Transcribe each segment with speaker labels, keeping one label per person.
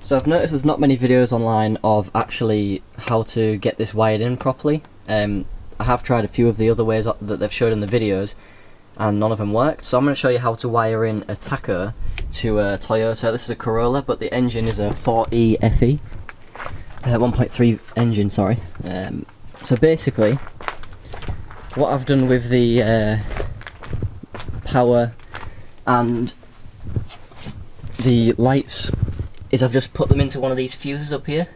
Speaker 1: So I've noticed there's not many videos online of actually how to get this wired in properly. I have tried a few of the other ways that they've showed in the videos and none of them worked. So I'm going to show you how to wire in a tacho to a Toyota. This is a Corolla, but the engine is a 4E FE. 1.3 engine, sorry. So basically, what I've done with the power and the lights is I've just put them into one of these fuses up here.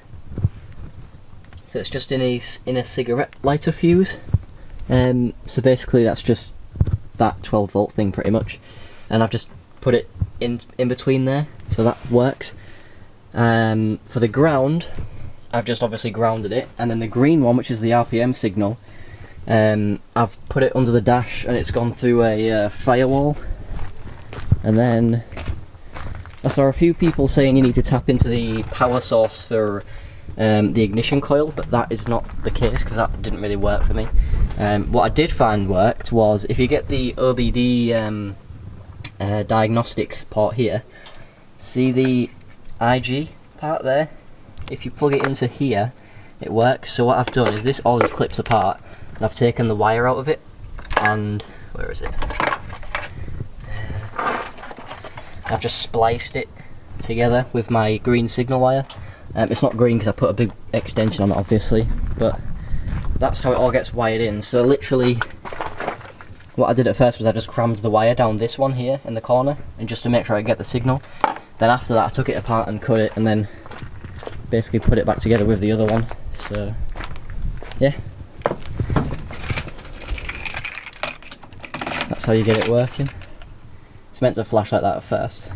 Speaker 1: So it's just in a cigarette lighter fuse. So basically that's just that 12 volt thing pretty much, and I've just put it in between there, so that works. For the ground, I've just obviously grounded it, and then the green one, which is the RPM signal, I've put it under the dash and it's gone through a firewall. And then I saw a few people saying you need to tap into the power source for the ignition coil, but that is not the case because that didn't really work for me. What I did find worked was if you get the OBD diagnostics port here, see the IG part there? If you plug it into here, it works. So what I've done is this all just clips apart, and I've taken the wire out of it, and where is it? I've just spliced it together with my green signal wire. It's not green because I put a big extension on it obviously, but that's how it all gets wired in. So literally what I did at first was I just crammed the wire down this one here in the corner, and just to make sure I get the signal. Then after that I took it apart and cut it, and then basically put it back together with the other one. So yeah, that's how you get it working. It's meant to flash like that at first.